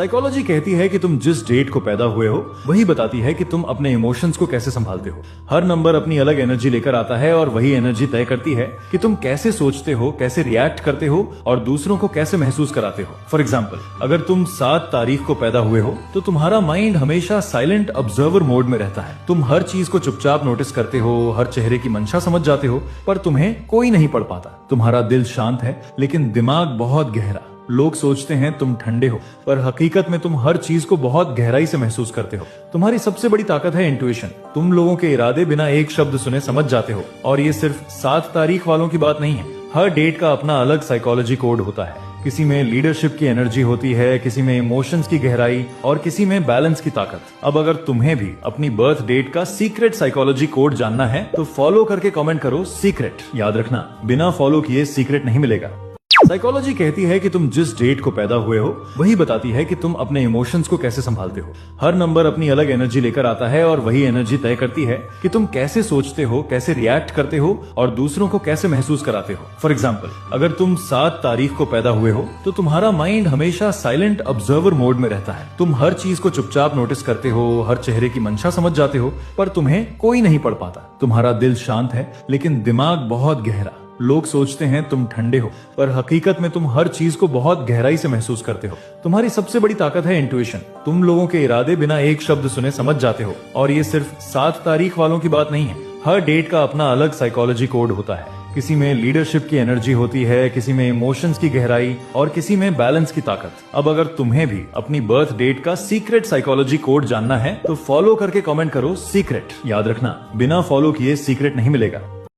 Psychology कहती है कि तुम जिस डेट को पैदा हुए हो वही बताती है कि तुम अपने इमोशंस को कैसे संभालते हो। हर नंबर अपनी अलग एनर्जी लेकर आता है और वही एनर्जी तय करती है कि तुम कैसे सोचते हो, कैसे रिएक्ट करते हो और दूसरों को कैसे महसूस कराते हो। फॉर एग्जाम्पल, अगर तुम 7 तारीख को पैदा हुए हो तो तुम्हारा माइंड हमेशा साइलेंट ऑब्जर्वर मोड में रहता है। तुम हर चीज को चुपचाप नोटिस करते हो, हर चेहरे की मंशा समझ जाते हो, पर तुम्हें कोई नहीं पढ़ पाता। तुम्हारा दिल शांत है लेकिन दिमाग बहुत गहरा। लोग सोचते हैं तुम ठंडे हो, पर हकीकत में तुम हर चीज को बहुत गहराई से महसूस करते हो। तुम्हारी सबसे बड़ी ताकत है इंट्यूशन। तुम लोगों के इरादे बिना एक शब्द सुने समझ जाते हो। और ये सिर्फ 7 तारीख वालों की बात नहीं है। हर डेट का अपना अलग साइकोलॉजी कोड होता है। किसी में लीडरशिप की एनर्जी होती है, किसी में इमोशंस की गहराई और किसी में बैलेंस की ताकत। अब अगर तुम्हें भी अपनी बर्थ डेट का सीक्रेट साइकोलॉजी कोड जानना है तो फॉलो करके कमेंट करो सीक्रेट। याद रखना, बिना फॉलो किए सीक्रेट नहीं मिलेगा। साइकोलॉजी कहती है कि तुम जिस डेट को पैदा हुए हो वही बताती है कि तुम अपने इमोशंस को कैसे संभालते हो। हर नंबर अपनी अलग एनर्जी लेकर आता है और वही एनर्जी तय करती है कि तुम कैसे सोचते हो, कैसे रिएक्ट करते हो और दूसरों को कैसे महसूस कराते हो। फॉर एग्जाम्पल, अगर तुम 7 तारीख को पैदा हुए हो तो तुम्हारा माइंड हमेशा साइलेंट ऑब्जर्वर मोड में रहता है। तुम हर चीज को चुपचाप नोटिस करते हो, हर चेहरे की मंशा समझ जाते हो, पर तुम्हें कोई नहीं पढ़ पाता। तुम्हारा दिल शांत है लेकिन दिमाग बहुत गहरा। लोग सोचते हैं तुम ठंडे हो, पर हकीकत में तुम हर चीज को बहुत गहराई से महसूस करते हो। तुम्हारी सबसे बड़ी ताकत है इंट्यूशन। तुम लोगों के इरादे बिना एक शब्द सुने समझ जाते हो। और ये सिर्फ 7 तारीख वालों की बात नहीं है। हर डेट का अपना अलग साइकोलॉजी कोड होता है। किसी में लीडरशिप की एनर्जी होती है, किसी में इमोशंस की गहराई और किसी में बैलेंस की ताकत। अब अगर तुम्हें भी अपनी बर्थ डेट का सीक्रेट साइकोलॉजी कोड जानना है तो फॉलो करके कमेंट करो सीक्रेट। याद रखना, बिना फॉलो किए सीक्रेट नहीं मिलेगा।